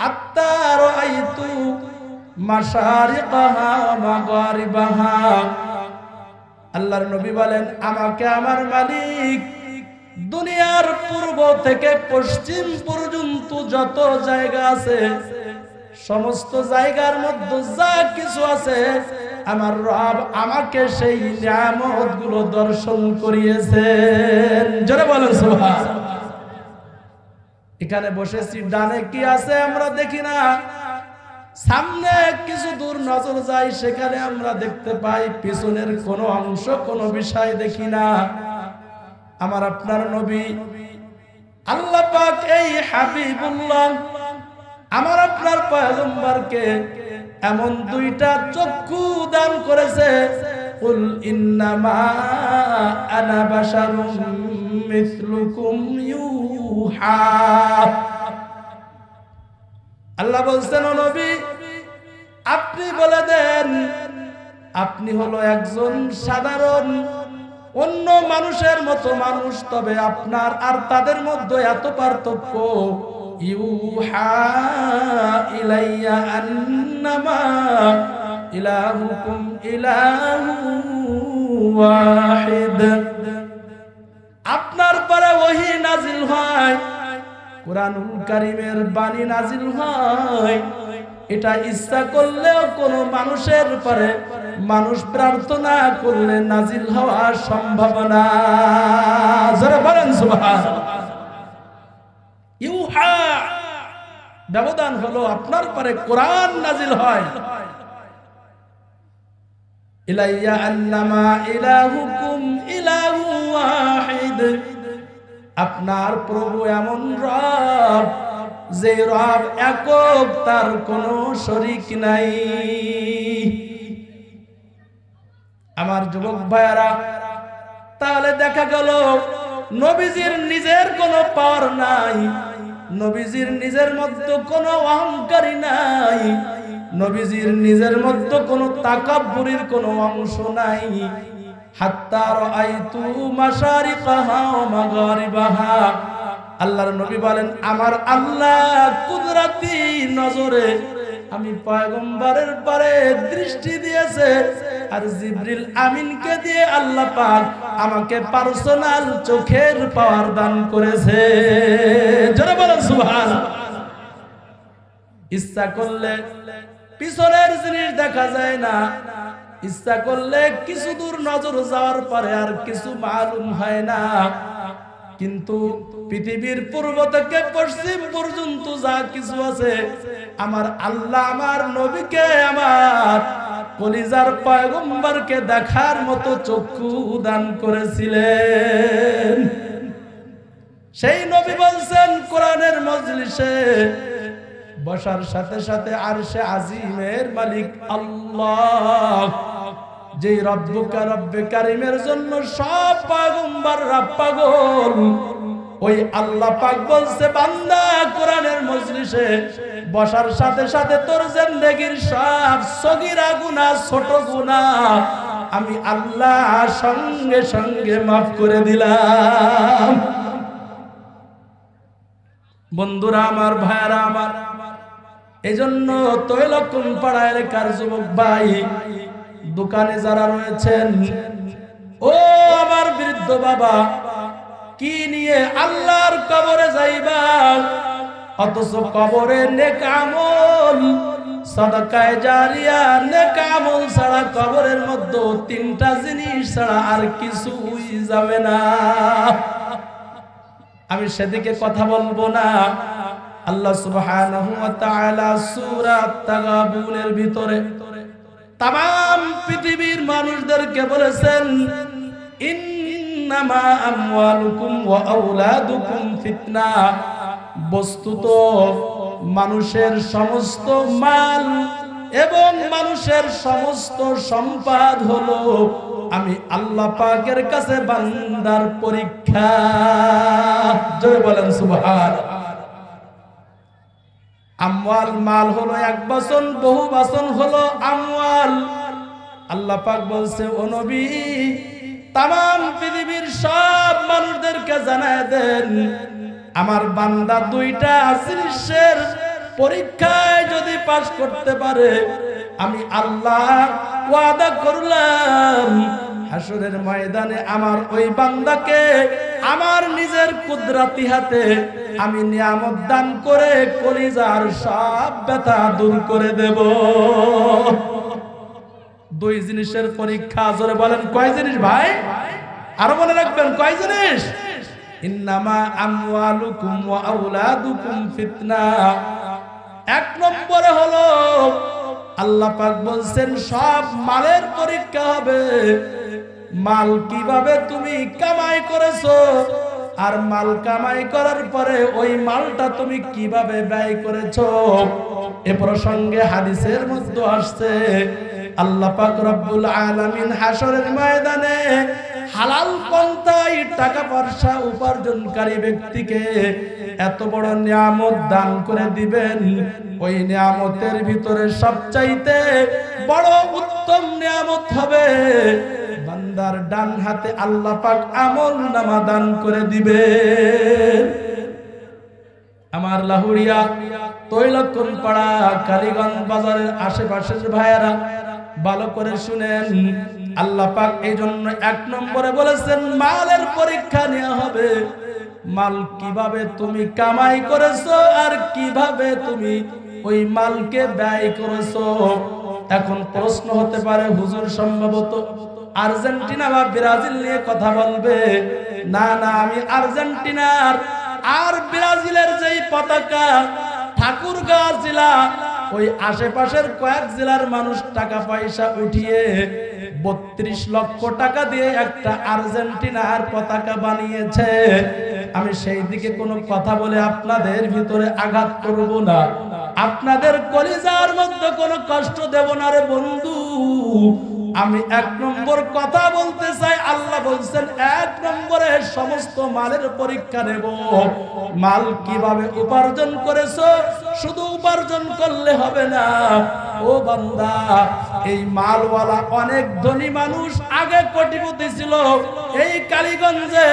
হাত্তা রাআইতু মাশারিকাহা ওয়া মাগারিবাহা। আল্লাহর নবী বলেন, আমাকে আমার মালিক দুনিয়ার পূর্ব থেকে পশ্চিম পর্যন্ত যত জায়গা আছে, সমস্ত জায়গার মধ্যে যা কিছু আছে, আমার রব আমাকে সেই নিয়ামতগুলো দর্শন করিয়েছেন। জোরে বলেন সুবহানাল্লাহ। এখানে বসেছি, ডানে কি আছে আমরা দেখি না, সামনে কিছু দূর নজর যায় সেখানে আমরা দেখতে পাই, পিছনের কোনো অংশ কোনো বিষয় দেখি না। আমার আপনার নবী আল্লাহ পাক এই হাবিবুল্লাহ আমার আপনার পয়গম্বরকে এমন দুইটা চক্ষু দান করেছে, কুল ইন্নামা আনা বাশারুম মিসলুকুম ইউহা। আল্লাহ বলছেন, ও নবী আপনি বলে দেন, আপনি হলো একজন সাধারণ অন্য মানুষের মতো মানুষ, তবে আপনার আর তাদের মধ্যে এত পার্থক্য, ইউহা ইলাইয়া আন্নামা ইলাহুকুম ইলাহু ওয়াহিদ। আপনার পরে ওহী নাজিল হয়, কুরআনুল কারীমের বাণী নাজিল হয়, এটা ইচ্ছা করলেও কোনো মানুষের পরে মানুষ প্রার্থনা করলে নাজিল হওয়ার সম্ভাবনা। যারা বলেন সুবহানাল্লাহ। ইউহা ব্যবধান হলো আপনার পরে কোরআন নাজিল হয়, ইলাইয়া আন্নামা ইলাহুকুম ইলাহু ওয়াহিদ। আপনার প্রভু এমন রব যে রব একক, তার কোনো শরীক নাই। আমার যুবক ভাইয়ারা, তাহলে দেখা গেল নবীজির নিজের কোনো পাওয়ার নাই, নবীজির নিজের মধ্যে কোনো অহংকারী নাই, নবীজির নিজের মধ্যে কোনো তাকাব্বুরির কোনো অংশ নাই। হাত্তা রাআইতু মাশারিকাহা ওয়া মাগারিবাহা। আল্লাহর নবী বলেন, আমার আল্লাহ কুদরতি নজরে আমি পয়গম্বরের পরে দৃষ্টি দিয়েছে, আর জিবরিল আমিনকে দিয়ে আল্লাহ পাক আমাকে পার্সোনাল চোখের পাওয়ার দান করেছে। জোরে বলেন সুবহানাল্লাহ। ইচ্ছা করলে পিছনের জিনিস দেখা যায় না, ইচ্ছা করলে কিছু দূর নজর যাওয়ার পরে আর কিছু মালুম হয় না, কিন্তু পৃথিবীর পূর্ব থেকে পশ্চিম পর্যন্ত যা কিছু আছে, আমার আল্লাহ আমার নবীকে, আমার কলিজার পয়গম্বরকে দেখার মতো চক্ষু দান করেছিলেন। সেই নবী বলছেন কোরআনের মজলিসে বসার সাথে সাথে আরশে আজিমের মালিক আল্লাহ, যে রব্বুকা রব্বে কারিমের জন্য সব পয়গম্বররা পাগল, ওই আল্লাহ পাক বলছে, বান্দা কোরআনের মজলিসে বসার সাথে সাথে তোর জিন্দেগীর সব সগীরা গুনাহ ছোট গুনাহ আমি আল্লাহ সঙ্গে সঙ্গে মাফ করে দিলাম। বন্ধুরা আমার, ভাইরা আমার, এজন্য তৈলকুম পাড়া এলাকার যুবক ভাই, দোকানে যারা রয়েছেন, ও আমার বৃদ্ধ বাবা, কি নিয়ে আল্লাহর কবরে যাইবা, অথচ কবরে নেক আমল সাদাকায়ে জারিয়া নেক আমল ছাড়া কবরের মধ্যে তিনটা জিনিস ছাড়া আর কিছুই যাবে না। আমি সেদিকে কথা বলবো না। আল্লাহ সুবহানাহু ওয়া তাআলা সূরা তাগাবুনের ভিতরে तमाम পৃথিবীর মানুষদেরকে বলেছেন, ইন্নামা আমওয়ালুকুম ওয়া আওলাদুকুম ফিতনা। বস্তুত মানুষের সমস্ত মাল এবং মানুষের সমস্ত সম্পদ হলো আমি আল্লাহ পাকের কাছে বান্দার পরীক্ষা। জোরে বলেন সুবহানাল্লাহ। আমওয়াল মাল হলো এক বাসন, বহু বাসন হলো আমওয়াল। আল্লাহ পাক বলছে, ও নবী तमाम পৃথিবীর সব মানুষদেরকে জানায় দেন, আমার বান্দা দুইটা জিনিসের পরীক্ষায় যদি পাস করতে পারে আমি আল্লাহ ওয়াদা করলাম হাসরের ময়দানে আমার ওই বান্দাকে আমার নিজের কুদরতি হাতে আমি নিয়ামত দান করে কলিজার সব ব্যথা দূর করে দেব। দুই জিনিসের পরীক্ষা, জোরে বলেন কয় জিনিস ভাই? আরো মনে রাখবেন কয় জিনিস? ইন্নামা আমওয়ালুকুম ওয়া আওলাদুকুম ফিতনা। এক নম্বরে হলো আল্লাহ পাক বলছেন সব মালের পরীক্ষা হবে। মাল কিভাবে তুমি কামাই করেছো, আর মাল কামাই করার পরে ওই মালটা তুমি কিভাবে ব্যয় করেছো। এ প্রসঙ্গে হাদিসের মধ্যে আসছে আল্লাহ পাক রব্বুল আলামিন হাসরের ময়দানে হালাল পন্থায় টাকা পয়সা উপার্জনকারী ব্যক্তিকে এত বড় নিয়ামত দান করে দিবেন, ওই নিয়ামতের ভিতরে সবচাইতে বড় উত্তম নিয়ামত হবে বান্দার ডান হাতে আল্লাহ পাক আমলনামা দান করে দিবেন। আমার লাহুরিয়া, তৈলক্ষণ পাড়া, কালীগঞ্জ বাজারের আশেপাশের ভাইয়েরা ভালো করে শুনেন, আল্লাহ পাক এই জন্য এক নম্বরে বলেছেন মালের পরীক্ষা নেওয়া হবে। মাল কিভাবে তুমি কামাই করেছো আর কিভাবে তুমি ওই মালকে ব্যয় করেছো। এখন প্রশ্ন হতে পারে হুজুর সম্ভবত আর্জেন্টিনা বা ব্রাজিল নিয়ে কথা বলবে। না না, আমি আর্জেন্টিনার আর ব্রাজিলের যেই পতাকা ঠাকুরগাঁও জেলা ওই আশেপাশের কয়েক জেলার মানুষ টাকা পয়সা উঠিয়ে 32 লক্ষ টাকা দিয়ে একটা আর্জেন্টিনার পতাকা বানিয়েছে। আমি সেই দিকে কোনো কথা বলে আপনাদের ভিতরে আঘাত করব না, আপনাদের কলিজার মধ্যে কোনো কষ্ট দেব না রে বন্ধু। আমি এক নম্বর কথা বলতে চাই, আল্লাহ বলছেন এক নম্বরে সমস্ত মালের পরীক্ষা নেব। মাল কিভাবে উপার্জন করেছো, শুধু উপার্জন করলে হবে না ও বান্দা। এই মালওয়ালা অনেক ধনী মানুষ আগে কোটিপতি ছিল। এই কালীগঞ্জে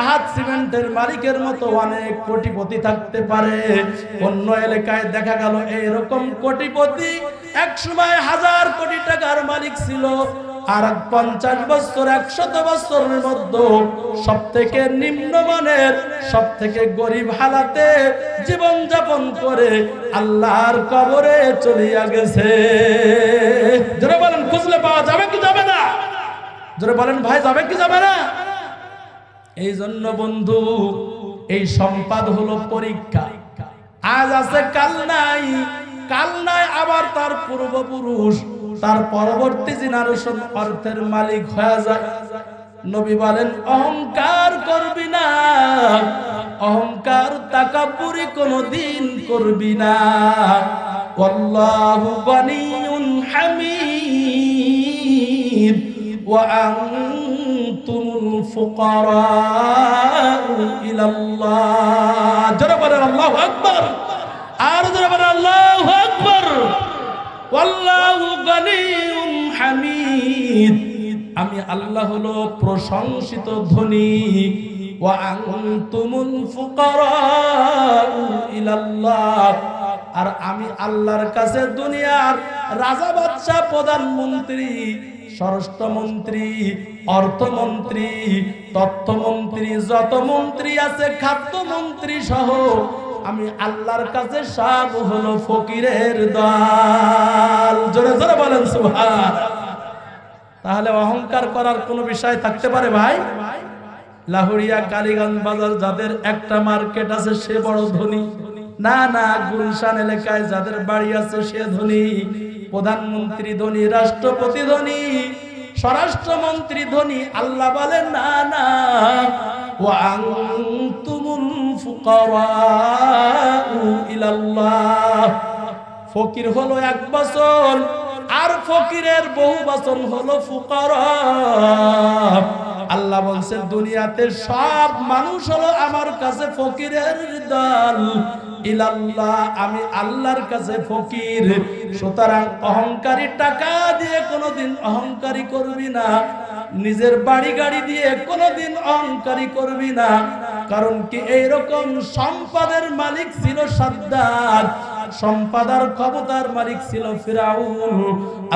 আহাদ সিমেন্টের মালিকের মতো অনেক কোটিপতি থাকতে পারে। অন্য এলাকায় দেখা গেল এইরকম কোটিপতি এক সময় 1000 কোটি টাকার মালিক ছিল, আর 50 বছর 100 বছরের মধ্যে সব থেকে নিম্নমানের সব থেকে গরিব হালাতে জীবন যাপন করে আল্লাহর কবরে চলিয়া গেছে। যারা বলেন খুঁজলে পাওয়া যাবে কি যাবে না? যারা বলেন ভাই যাবে কি যাবে না? এই জন্য বন্ধু, এই সম্পদ হলো পরীক্ষা। আজ আছে কাল নাই, কাল নাই আবার তার পূর্বপুরুষ, তার পরবর্তী জেনারেশন অর্থের মালিক হয়ে যায়। নবী বলেন অহংকার করবি না, অহংকার তাকাব্বুরি কোনদিন করবি না। আল্লাহু গনিয়ুন হামিদ ওয়া আনতুমুল ফুকারা ইলাল্লাহ। যারা বলেন আল্লাহু আকবার, আর যারা বলেন আল্লাহু আকবার। আল্লাহু গনিয়ুন হামিদ, আমি আল্লাহ হলো প্রশংসিত ধনী। ওয়া আনতুমুল ফুকারা ইলাল্লাহ, আর আমি আল্লাহর কাছে দুনিয়ার রাজা বাদশা প্রধানমন্ত্রী স্বরাষ্ট্রমন্ত্রী অর্থমন্ত্রী তথ্যমন্ত্রী যত মন্ত্রী আছে খাদ্যমন্ত্রী সহ আমি আল্লাহর কাছে সব হলো ফকিরের দল। জোরে জোরে বলেন সুবহান। তাহলে অহংকার করার কোনো বিষয় থাকতে পারে ভাই? লাহুরিয়া কালীগঞ্জ বাজার যাদের একটা মার্কেট আছে সে বড় ধনী না, না। গুলশান এলাকায় যাদের বাড়ি আছে সে ধনী, প্রধানমন্ত্রী ধনী, রাষ্ট্রপতি ধনী, স্বরাষ্ট্রমন্ত্রী ধনী। আল্লাহ বলেন না না, ওয়া আনতুমুল ফুকারাউ ইলাল্লাহ। ফকির হলো এক বচন, আর ফকিরের বহু বচন হলো ফুকারা। আল্লাহ বলছেন দুনিয়াতে সব মানুষ হলো আমার কাছে ফকিরের দল। ইলাল্লাহ, আমি আল্লাহর কাছে ফকির। সুতরাং অহংকারী টাকা দিয়ে কোনোদিন অহংকারী করবি না, নিজের বাড়ি গাড়ি দিয়ে কোনোদিন অহংকারী করবি না। কারণ কি এইরকম সম্পদের মালিক ছিল সাদ্দাত। সম্পাদার ক্ষমতার মালিক ছিল ফিরাউন।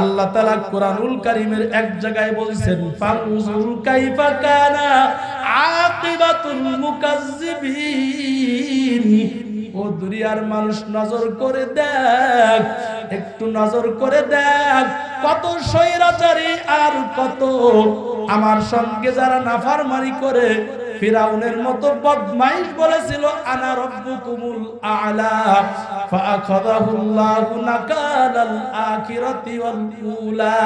আল্লাহ তাআলা কোরআনুল কারীমের এক জায়গায় বলছেন ফানজুর কাইফা কানা আকিবাতুল মুকাজ্জিবিন। ও দুনিয়ার মানুষ নজর করে দেখ, একটু নজর করে দেখ, কত স্বৈরাচারী আর কত আমার সঙ্গে যারা নাফরমানি করে ফিরাউনের মতো বদমাইশ বলেছিল আনা রাব্বুকুমুল আ'লা ফাআখাযাহুল্লাহু নাকালাল আখিরাতি ওয়াল উলা।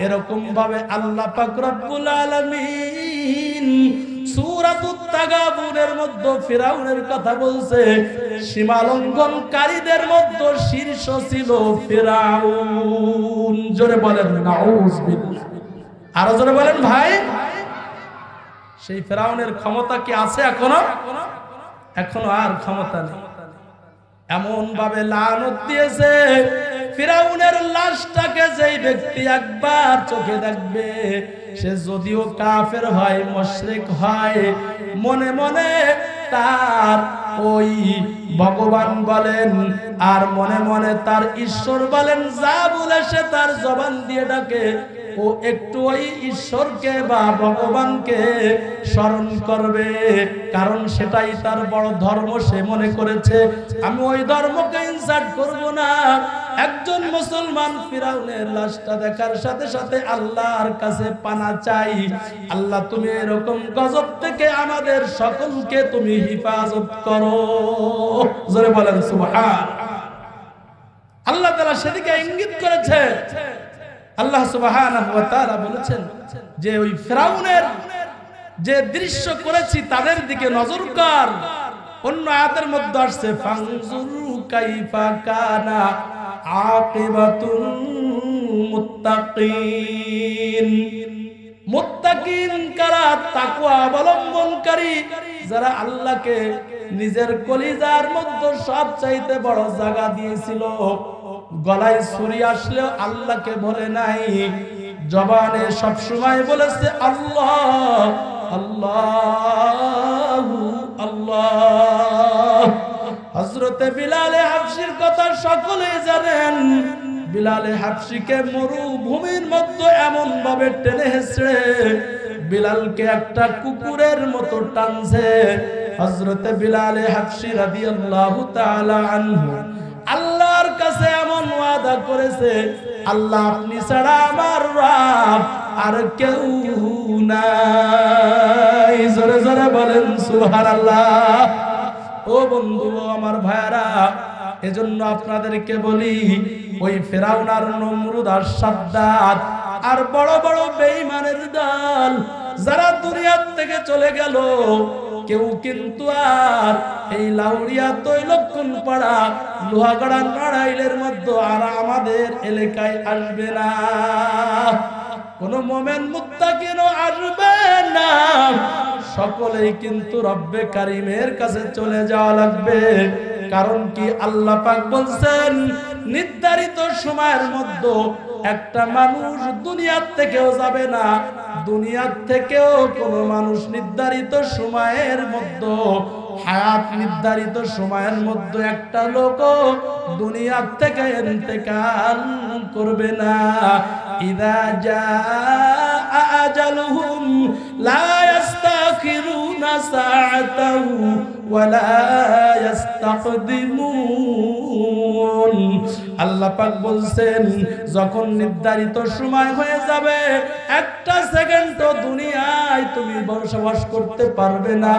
এরকম ভাবে আল্লাহ পাক রব্বুল আলামিন সূরাতুত তাগাবুনের মধ্যে ফিরাউনের কথা বলছে। সীমালঙ্ঘনকারীদের মধ্যে শীর্ষ ছিল ফিরাউন। জোরে বলেন নাউযুবিল্লাহ। আরো জোরে বলেন ভাই। সেই ফিরাউনের ক্ষমতা কি আছে এখনো? এখনো আর ক্ষমতা নেই। এমন ভাবে লানত দিয়েছে, ফিরাউনের লাশটাকে যেই ব্যক্তি একবার চোখে দেখবে, সে যদিও কাফের হয়, মুশরিক হয়, মনে মনে তার ওই ভগবান বলেন আর মনে মনে তার ঈশ্বর বলেন, যা বলে সে তার জবান দিয়ে ডাকে, ও একটু ওই ঈশ্বরকে বা ভগবানকে স্মরণ করবে, কারণ সেটাই তার বড় ধর্ম। সে মনে করেছে আমি ওই ধর্মকে ইনসার্ট করব না। একজন মুসলমান ফিরাউনের লাশটা দেখার সাথে সাথে আল্লাহর কাছে পানা চাই, আল্লাহ তুমি এরকম গজব থেকে আমাদের সকলকে তুমি হিফাজত করো। জোরে বলেন সুবহান। আল্লাহ তাআলা সেদিকে ইঙ্গিত করেছে। আল্লাহ সুবহানাহু ওয়া তাআলা বলেছেন যে ওই ফিরাউনের যে দৃশ্য করেছি তাদের দিকে নজর কর। অন্য আয়াতের মধ্যে আসছে ফানজুরু কাইফা কানা আকিবাতুল মুত্তাকিন। মুত্তাকিন কারা? তাকওয়া অবলম্বনকারী, যারা আল্লাহকে নিজের কলিজার মধ্যে সবচাইতে বড় জায়গা দিয়েছিল। গলায় ছুরি আসলেও আল্লাহকে ভরে নাই, জবানে সব সময় বলেছে আল্লাহ আল্লাহ আল্লাহ। হযরতে বিলালে হাবশির কথা সকলেই জানেন। বিলালে হাবশিকে মরুভূমির মধ্যে এমন ভাবে টেনে হেঁচড়ে বিলালকে একটা কুকুরের মতো টানছে। হযরতে বিলালে হাবশি রাদিয়াল্লাহু তাআলা আনহু আল্লাহর কাছে এমন ওয়াদা করেছে, আল্লাহ আপনি ছাড়া আমার রব আর কেউ নাই। জোরে জোরে বলেন সুবহানাল্লাহ। ও বন্ধু, আমার ভাইরা, এজন্য আপনাদেরকে বলি, ওই ফিরাউন আর নমরুদ আর সাদ্দাত আর বড় বড় বেঈমানের দল যারা দুনিয়ার থেকে চলে গেল, কেউ কিন্তু আর এই লাউড়িয়া তৈলক্ষণ পাড়া লোহাগড়া নাড়াইলের মধ্যে আর আমাদের এলাকায় আসবে না। কোন মোমেন মুত্তাকিনও আসবে না। সকলেই কিন্তু রব্বে কারিমের কাছে চলে যাওয়া লাগবে। কারণ কি? আল্লাহ পাক বলছেন নির্ধারিত সময়ের মধ্যে একটা মানুষ দুনিয়ার থেকেও যাবে না। দুনিয়ার থেকেও কোন মানুষ নির্ধারিত সময়ের মধ্যে, হায়াত নির্ধারিত সময়ের মধ্যে একটা লোক দুনিয়ার থেকে ইন্তেকাল করবে না। ইযা জাআ আজালুহুম লা ইস্তাখিরুনা সাআতাও ওয়া লা ইস্তাকদিমুন। আল্লাহ পাক বলছেন যখন নির্ধারিত সময় হয়ে যাবে, একটা সেকেন্ডও দুনিয়ায় তুমি বসবাস করতে পারবে না।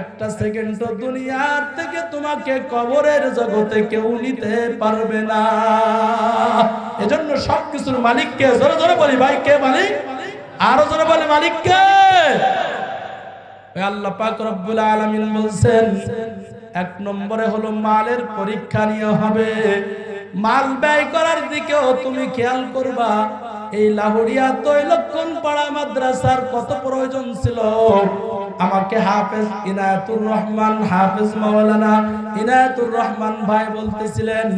একটা সেকেন্ডও দুনিয়ার থেকে তোমাকে কবরের জগতে কেউ নিতে পারবে না। এজন্য সবকিছুর মালিককে জোরে জোরে বলি, ভাই কে মালিক? আরো জোরে বলি, মালিক কে? আল্লাহ পাক রব্বুল আলামিন বলছেন এক নম্বরে হলো মালের পরীক্ষা নিয়ে হবে। মাল ব্যয় করার দিকেও তুমি খেয়াল করবা। এই লাহুড়িয়া তৈলক্ষণ পাড়া মাদ্রাসার কত প্রয়োজন ছিল। আমাকে হাফেজ ইনায়াতুর রহমান, হাফেজ মাওলানা ইনায়াতুর রহমান ভাই বলতেছিলেন,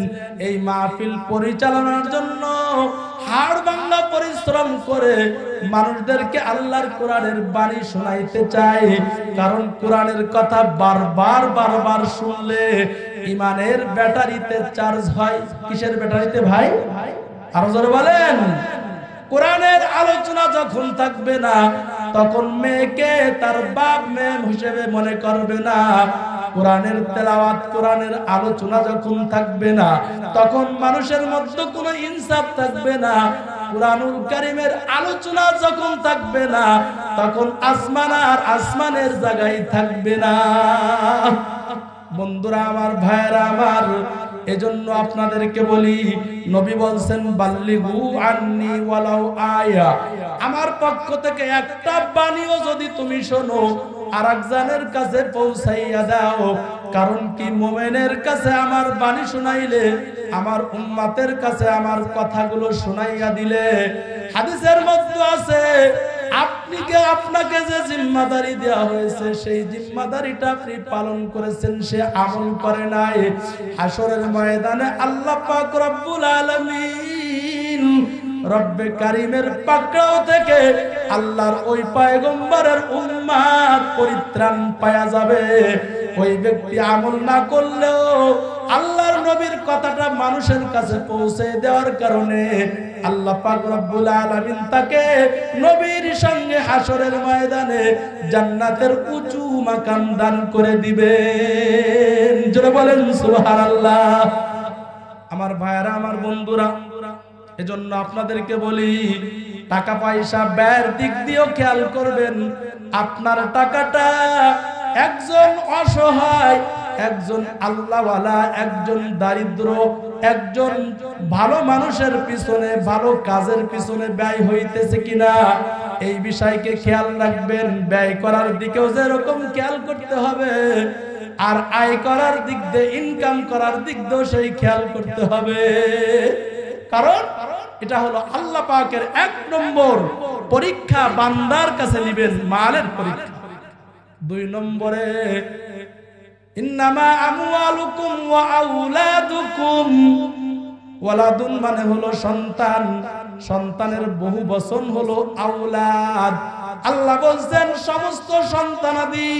এই মাহফিল পরিচালনার জন্য হাড় ভাঙা পরিশ্রম করে মানুষদেরকে আল্লাহর কোরআনের বাণী শোনাইতে চাই। কারণ কোরআনের কথা বারবার বারবার শুনলে ইমানের ব্যাটারিতে চার্জ হয়। কিসের ব্যাটারিতে ভাই? আরো জোরে বলেন। কোরআনের আলোচনা যখন থাকবে না, তখন মেয়েকে তার বাপ মেয়ে হিসেবে মনে করবে না। কোরআনের তেলাওয়াত, কোরআনের আলোচনা যখন থাকবে না, তখন মানুষের মধ্যে কোনো ইনসাফ থাকবে না। কুরআনুল কারীমের আলোচনা যখন থাকবে না, তখন আসমান আর আসমানের জায়গায় থাকবে না। বন্ধুরা আমার, ভাইরা আমার, এজন্য আপনাদেরকে বলি, নবী বলছেন বাল্লিগু আন্নি ওয়ালাউ আয়া, আমার পক্ষ থেকে একটা বাণীও যদি তুমি শোনো আরেকজনের কাছে পৌঁছাইয়া দাও। কারণ কি, মুমিনের কাছে আমার বাণী শোনাইলে, আমার উম্মতের কাছে আমার কথাগুলো শোনাইয়া দিলে, হাদিসের মধ্যে আছে আপনাকে যে জিম্মাদারি দেওয়া হয়েছে, সেই জিম্মাদারিটা আপনি পালন করেছেন, সে আমল করে নাই। হাসরের ময়দানে আল্লাহ পাক রব্বুল আলামিন, রব্বে কারীমের পাকড়াও থেকে আল্লাহর ওই পয়গম্বরের উম্মত পরিত্রাণ পাওয়া যাবে। ওই ব্যক্তি আমল না করলেও আল্লাহর নবীর কথাটা মানুষের কাছে পৌঁছে দেওয়ার কারণে আল্লাহ পাক রব্বুল আলামিন তাকে নবীর সঙ্গে হাসরের ময়দানে জান্নাতের উঁচু মাকাম দান করে দিবেন। জোরে বলেন সুবহানাল্লাহ। আমার ভাইরা, আমার বন্ধুরা, এজন্য আপনাদেরকে বলি, টাকা পয়সা ব্যয়ের দিক দিয়েও খেয়াল করবেন। আপনার টাকাটা একজন অসহায়, একজন আল্লাহওয়ালা, একজন দারিদ্র, একজন ভালো মানুষের পিছনে, ভালো কাজের পিছনে ব্যয় হইতেছে কিনা, এই বিষয়কে খেয়াল রাখবেন। ব্যয় করার দিকেও যেরকম খেয়াল করতে হবে, আর আয় করার দিক দিয়ে, ইনকাম করার দিক দিয়েও সেই খেয়াল করতে হবে। কারণ এটা হলো আল্লাহ পাকের 1 নম্বর পরীক্ষা, বান্দার কাছে নেবেন মালের পরীক্ষা। 2 নম্বরে ইন্নামা আমওয়ালুকুম ওয়া আওলাদুকুম, ওয়ালাদুন মানে হলো সন্তান, সন্তানের বহু বচন হলো আওলাদ। আল্লাহ বলছেন সমস্ত সন্তানাদি,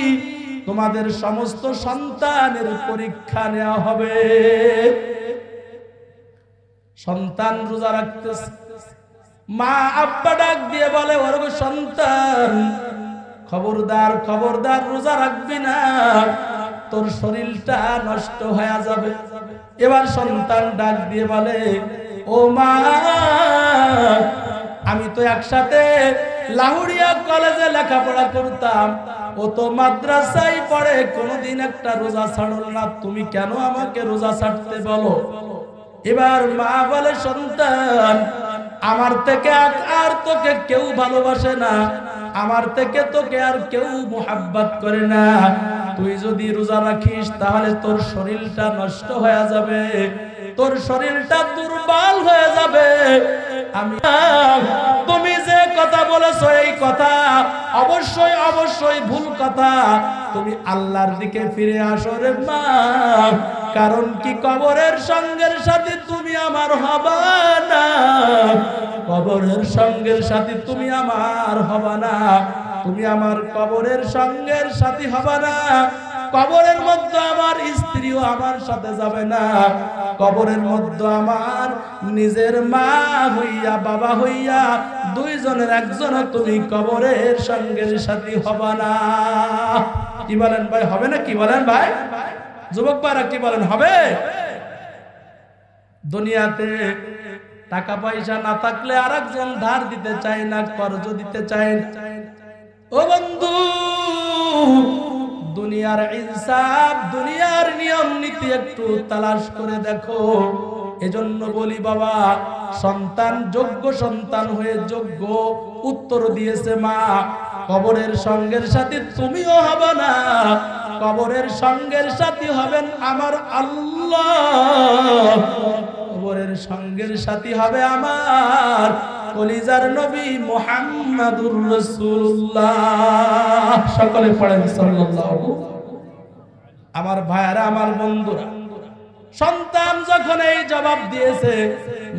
তোমাদের সমস্ত সন্তানের পরীক্ষা নেওয়া হবে। সন্তান রোজা রাখতেছে, মা আব্বা ডাক দিয়ে বলে, ওর সন্তান খবরদার, খবরদার, রোজা রাখবি না, তোর শরীরটা নষ্ট হয়ে যাবে। এবার সন্তান ডাক দিয়ে বলে, ও মা, আমি তো একসাথে লাহুরিয়া কলেজে লেখাপড়া করতাম, ও তো মাদ্রাসায় পড়ে, কোনোদিন একটা রোজা ছাড়ল না, তুমি কেন আমাকে রোজা ছাড়তে বলো? এবার মা বলে, সন্তান, আমার থেকে আর তোকে কেউ ভালোবাসে না, আমার থেকে তোকে আর কেউ মুহাব্বত করে না। তুই যদি রোজা রাখিস তাহলে তোর শরীরটা নষ্ট হয়ে যাবে, তোর শরীরটা দুর্বল হয়ে যাবে। আমি, তুমি যে কথা বলেছো এই কথা অবশ্যই অবশ্যই ভুল কথা। তুমি আল্লাহর দিকে ফিরে আসো রে মা, কারণ কি, কবরের সঙ্গের সাথে তুমি আমার হবা না, কবরের সঙ্গের সাথে তুমি আমার হবা না, তুমি আমার কবরের সঙ্গের সাথী হবা না। কবরের মধ্যে আমার স্ত্রীও আমার সাথে যাবে না, কবরের মধ্যে আমার নিজের মা হইয়া, বাবা হইয়া, দুইজনের একজন তুমি কবরের সঙ্গের সাথী হবা না। কি বলেন ভাই, হবে না? কি বলেন ভাই? যুবক ভাইরা কি বলেন, হবে? দুনিয়াতে টাকা পয়সা না থাকলে আরেকজন ধার দিতে চায় না, কর্জ দিতে চায় না। ও বন্ধু, দুনিয়ার ইনসাফ, দুনিয়ার নিয়ম নীতি একটু তালাশ করে দেখো। এজন্য বলি বাবা, সন্তান যোগ্য সন্তান হয়ে যোগ্য উত্তর দিয়েছে মা, কবরের সঙ্গের সাথে তুমিও হবে না, কবরের সঙ্গের সাথী হবেন আমার আল্লাহ, কবরের সঙ্গের সাথী হবে আমার কলিজার নবী মুহাম্মাদুর রাসূলুল্লাহ। সকলে পড়েন সাল্লাল্লাহু। আমার ভাইরা, আমার বন্ধুরা, সন্তান যখন এই জবাব দিয়েছে,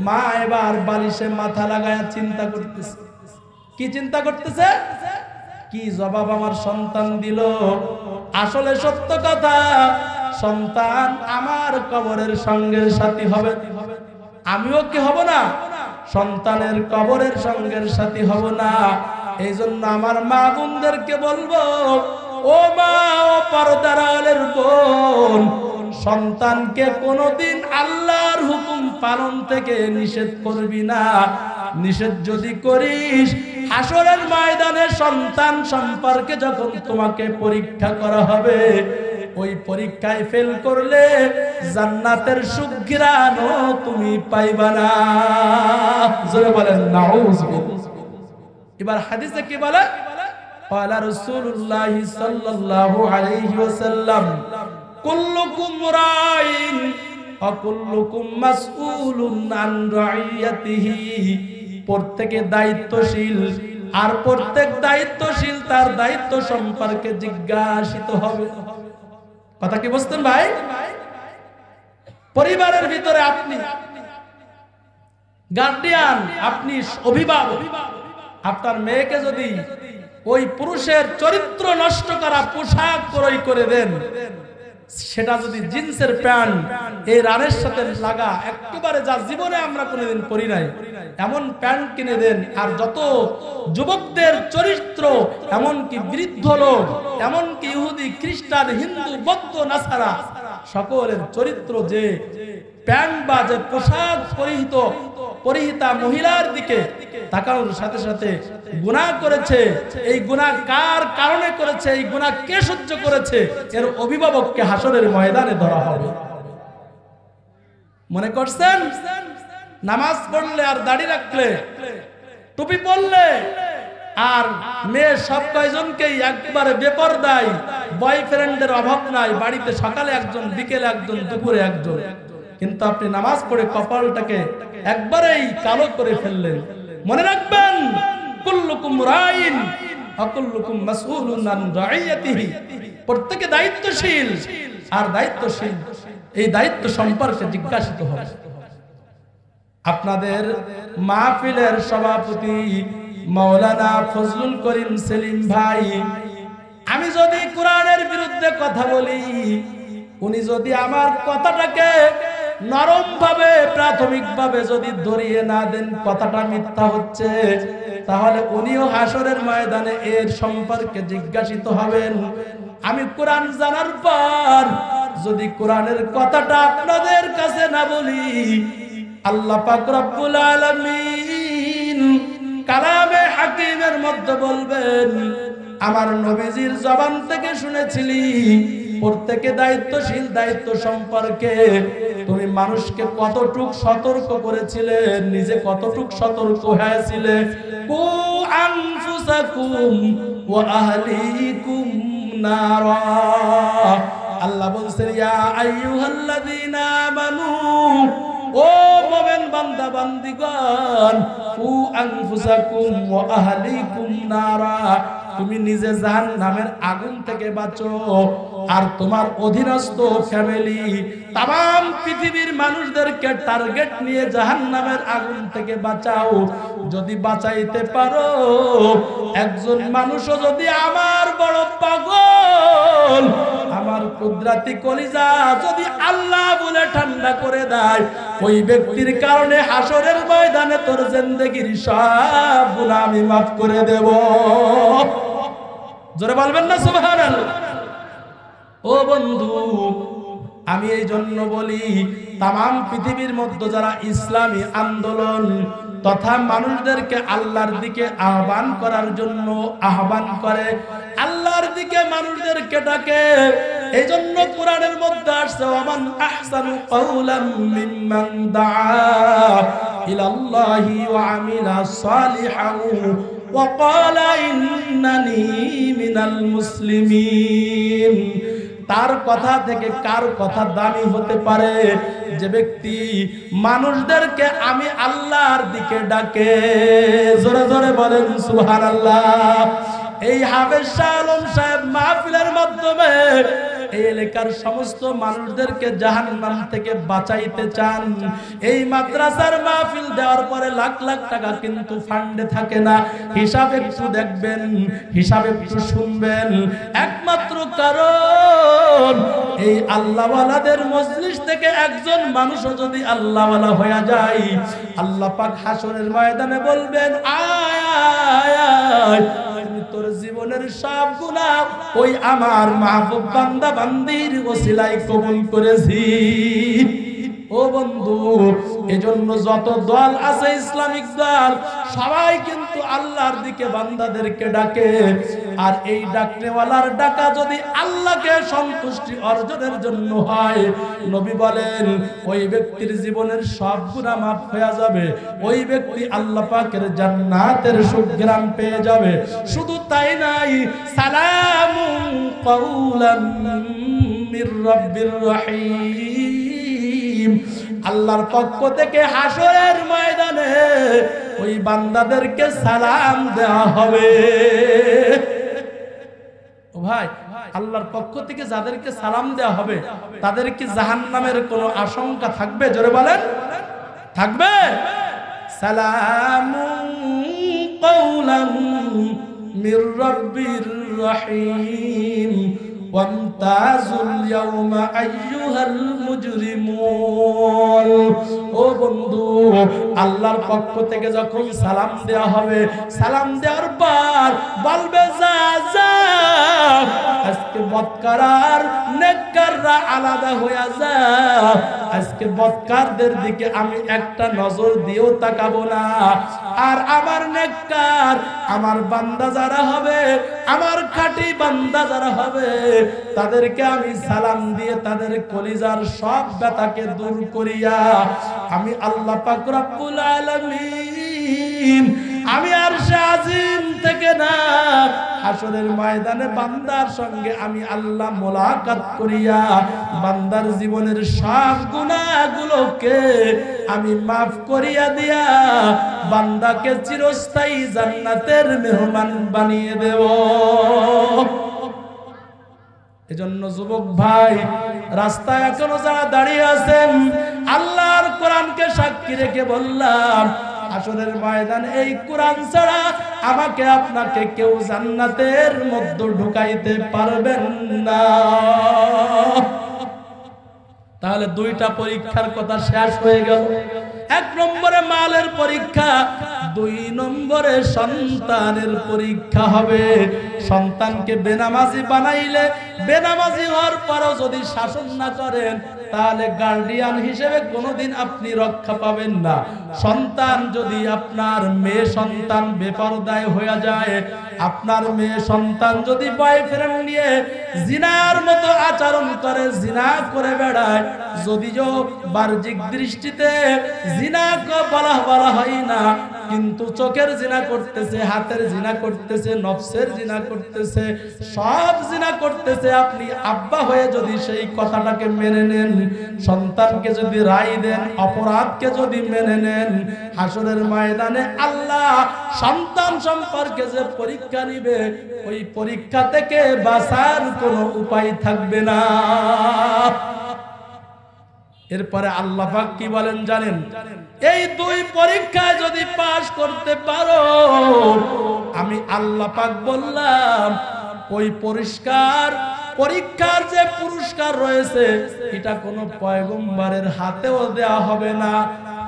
মা এবার বালিশে মাথা লাগায়া চিন্তা করতেছে। কি চিন্তা করতেছে? কি জবাব আমার সন্তান দিল? আসলে সত্য কথা, সন্তান আমার কবরের সঙ্গের সাথী হবে, আমিও কি হব না? সন্তানের কবরের সঙ্গের সাথী হব না। এই জন্য আমার মা বোনদেরকে বলবো, ও মা, ও পর্দার আড়ালের বোন, সন্তানকে কোনোদিন আল্লাহর হুকুম পালন থেকে নিষেধ করবি না। নিষেধ যদি করিস, হাসরের ময়দানে সন্তান সম্পর্কে যখন তোমাকে পরীক্ষা করা হবে, ওই পরীক্ষায় ফেল করলে জান্নাতের সুঘ্রাণও তুমি পাইবা না। জোরে বলেন নাউযুবিল্লাহ। এবার হাদিসে কি বলে? ক্বালা রাসূলুল্লাহ সাল্লাল্লাহু আলাইহি ওয়াসাল্লাম, কুল্লুকুম রাইন ওয়া কুল্লুকুম মাসউলুন আন রাইয়াতিহি। প্রত্যেকে দায়িত্বশীল, আর প্রত্যেক দায়িত্বশীল তার দায়িত্ব সম্পর্কে জিজ্ঞাসিত হবে। কথা কি বুঝতেন ভাই? পরিবারের ভিতরে আপনি গার্ডিয়ান, আপনি অভিভাবক, আপনার মেয়েকে যদি ওই পুরুষের চরিত্র নষ্ট করা পোশাক ক্রয় করে দেন, সেটা যদি জিন্সের প্যান্ট এই রানের সাথে লাগা, একেবারে যা জীবনে আমরা কোনোদিন পরি নাই এমন প্যান্ট কিনে দেন, আর যত যুবকদের চরিত্র, এমনকি বৃদ্ধ লোক, এমনকি ইহুদি, খ্রিস্টান, হিন্দু, বৌদ্ধ, নাসারা, সকলের চরিত্র যে প্যান্ট বা যে পোশাক পরিহিতা মহিলার দিকে তাকানোর সাথে সাথে গুনাহ করেছে। এই গুনাহ কার কারণে করেছে, এই গুনাহ কে সহ্য করেছে, এর অভিভাবককে হাসরের ময়দানে ধরা হবে। মনে করছেন নামাজ পড়লে আর দাড়ি রাখলে, টুপি পরলে আর মেয়ে সব কয়জনকেই একবারে বেপরদায়, বয়ফ্রেন্ডের অভাব নাই, বাড়িতে সকালে একজন, বিকেলে একজন, দুপুরে একজন, কিন্তু আপনি নামাজ পড়ে কপালটাকে একবারেই কালো করে ফেললেন। মনে রাখবেন, কুল্লুকুম রাইন ওয়া কুল্লুকুম মাসউলুন আন রাইয়াতিহি। প্রত্যেকে দায়িত্বশীল, আর দায়িত্বশীল এই দায়িত্ব সম্পর্কে জিজ্ঞাসিত হবে। আপনাদের মাহফিলের সভাপতি মাওলানা ফজলুল করিম সেলিম ভাই, আমি যদি কোরআনের বিরুদ্ধে কথা বলি, উনি যদি আমার কথাটাকে নরম ভাবে, প্রাথমিক ভাবে যদি ধরিয়ে না দেন কথাটা মিথ্যা হচ্ছে, তাহলে উনিও হাসরের ময়দানে এর সম্পর্কে জিজ্ঞাসিত হবেন। আমি কোরআন জানার পর যদি কোরআনের কথাটা আপনাদের কাছে না বলি, আল্লাহ পাক রব্বুল আলামিন কালামে হাকিমের মধ্যে বলবেন, আমার নবীজির জবান থেকে শুনেছিলি প্রত্যেকে দায়িত্বশীল, দায়িত্ব সম্পর্কে তুমি মানুষকে কতটুক সতর্ক করেছিলে, নিজে কতটুক সতর্ক হয়েছিলে। কু আনফুসাকুম ওয়া আহলিকুম নারা। আল্লাহ বলছেন, ইয়া আইয়ুহাল্লাযীনা আমানু, ও মুমিন বান্দা বান্দিগণ, কু আনফুসাকুম ওয়া আহলিকুম নারা, তুমি নিজে জাহান্নামের আগুন থেকে বাঁচো, আর তোমার অধীনস্থ ফ্যামিলি, তাম পৃথিবীর মানুষদেরকে টার্গেট নিয়ে জাহান্নামের আগুন থেকে বাঁচাও। যদি বাঁচাইতে পারো, একজন মানুষও যদি আমার বড় পাগল, আমার কুদরতি কলিজা যদি আল্লাহ বলে ঠান্ডা করে দেয়, ওই ব্যক্তির কারণে হাসরের ময়দানে তোর জিন্দেগীর সব গুনাহ আমি মাফ করে দেব। জোরে বলবেন না সুবহানাল্লাহ? ও বন্ধু, আমি এই জন্য বলি, তাম পৃথিবীর মধ্যে যারা ইসলামী আন্দোলন তথা মানুষদেরকে আল্লাহর দিকে আহ্বান করার জন্য আহ্বান করে, আল্লাহর দিকে মানুষদেরকে ডাকে, এই জন্য কোরআনের মধ্যে আসছে, ওয়ামান আহসানু কাওলাম মিম্মান দাআ ইলাল্লাহি ওয়া আমিলা সালিহান ওয়া ক্বালা ইন্নানি মিনাল মুসলিমিন। তার কথা থেকে কার কথা দামি হতে পারে? যে ব্যক্তি মানুষদেরকে আমি আল্লাহর দিকে ডাকে। জোরে জোরে বলেন সুবহানাল্লাহ। এই হাফেজ শাহ আলম সাহেব মাহফিলের মাধ্যমে এই এলাকার সমস্ত মানুষদেরকে জাহান্নাম থেকে বাঁচাইতে চান। এই মাদ্রাসার মাহফিল দেওয়ার পরে লাখ লাখ টাকা কিন্তু ফান্ডে থাকে না। হিসাব একটু দেখবেন, হিসাব একটু শুনবেন। একমাত্র কারণ এই আল্লাহওয়ালাদের মজলিস থেকে একজন মানুষও যদি আল্লাহওয়ালা হয়ে যায়, আল্লাহ পাক হাসরের ময়দানে বলবেন, আয় তোর জীবনের সব গুনাহ ওই আমার মাহবুব বান্দা বান্দির ওসিলায় কবুল করেছি। ও বন্ধু, এজন্য যত দল আছে ইসলামিক দল, সবাই কিন্তু আল্লাহর দিকে বান্দাদেরকে ডাকে। আর এই ডাকনেওয়ালার ডাকা যদি আল্লাহকে সন্তুষ্টি অর্জনের জন্য হয়, নবী বলেন ওই ব্যক্তির জীবনের সব গুনাহ মাফ হয়ে যাবে, ওই ব্যক্তি আল্লাহ পাকের জান্নাতের সুঘ্রাণ পেয়ে যাবে। শুধু তাই নাই, সালামুন কাওলাম মির রাব্বির রহিম, আল্লাহর পক্ষ থেকে হাসরের ময়দানে ওই বান্দাদেরকে সালাম দেওয়া হবে। ও ভাই, আল্লাহর পক্ষ থেকে যাদেরকে সালাম দেওয়া হবে তাদের কি জাহান্নামের কোনো আশঙ্কা থাকবে? জোরে বলেন, থাকবে? সালামুন কাওলাম মির রাব্বির রহিম ওয়ামতাজুল ইয়াওমা আইয়ুহাল মুজরিমুন। ও বন্ধু, আল্লাহর পক্ষ থেকে যখন সালাম দেওয়া হবে, সালাম দেওয়ার পর বলবে, যা যা, আজকে বদকার আর নেককাররা আলাদা হয়ে যা। আজকে বদকারদের দিকে আমি একটা নজর দিয়েও তাকাবো না। আর আমার নেককার, আমার বান্দা যারা হবে, আমার খাঁটি বান্দা যারা হবে, তাদেরকে আমি সালাম দিয়ে তাদের কলিজার সব ব্যথাকে দূর করিয়া আমি আল্লাহ পাক রব্বুল আলামিন, আমি আরশে আজিম থেকে না, হাসরের ময়দানে বান্দার সঙ্গে আমি আল্লাহ মোলাকাত করিয়া বান্দার জীবনের সব গুনাহগুলোকে আমি মাফ করিয়া দিয়া বান্দাকে চিরস্থায়ী জান্নাতের মেহমান বানিয়ে দেব। এজন্য যুবক ভাই, রাস্তায় এখনো যারা দাঁড়িয়ে আছেন, আল্লাহর কোরআনকে সাক্ষী রেখে বললাম, হাসরের ময়দানে এই কোরআন ছাড়া আমাকে আপনাকে কেউ জান্নাতের মধ্যে ঢুকাইতে পারবেন না। তাহলে দুইটা পরীক্ষার কথা শেষ হয়ে গেল। এক নম্বরে মালের পরীক্ষা, দুই নম্বরে সন্তানের পরীক্ষা হবে। সন্তানকে বেনামাজি বানাইলে, বেনামাজি হওয়ার পরও যদি শাসন না করেন, তাহলে গার্ডিয়ান হিসেবে কোনোদিন আপনি রক্ষা পাবেন না। সন্তান যদি আপনার মেয়ে সন্তান বেপরদায় হয়ে যায়, আপনার মেয়ে সন্তান যদি বয়ফ্রেন্ড নিয়ে জিনার মতো আচরণ করে, জিনা করে বেড়ায়, যদিও বাহ্যিক দৃষ্টিতে জিনাকে বলা হয় না, কিন্তু চোখের জিনা করতেছে, হাতের জিনা করতেছে, নফসের জিনা করতেছে, সব জিনা করতেছে। আপনি আব্বা হয়ে যদি সেই কথাটাকে মেনে নেন, সন্তানকে যদি রায় দেন, অপরাধকে যদি মেনে নেন, হাসরের ময়দানে আল্লাহ সন্তান সম্পর্কে যে পরীক্ষা নিবে, ওই পরীক্ষা থেকে বাঁচার কোনো উপায় থাকবে না। এরপরে আল্লাহ পাক কি বলেন জানেন? এই দুই পরীক্ষায় যদি পাশ করতে পারো, আমি আল্লাহ পাক বললাম ওই পরীক্ষার যে পুরস্কার রয়েছে, এটা কোনো পয়গম্বরের হাতেও দেওয়া হবে না।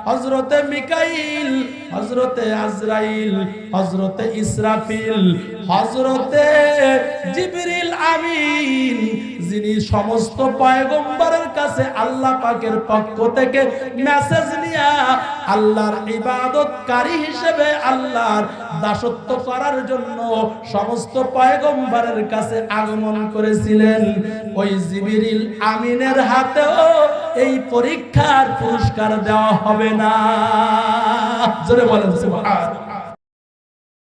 হযরতে মিকাইল, হযরতে আজরাইল, হযরতে ইসরাফিল, হযরতে জিবরিল আমিন, যিনি সমস্ত পয়গম্বরের কাছে আল্লাহ পাকের পক্ষ থেকে মেসেজ নিয়ে আল্লাহর ইবাদতকারী হিসেবে আল্লাহর দাসত্ব করার জন্য সমস্ত পয়গম্বরের কাছে আগমন করেছিলেন, ওই জিবরিল আমিনের হাতেও এই পরীক্ষার পুরস্কার দেওয়া হবে না। জোরে বলেন সুবহানাল্লাহ।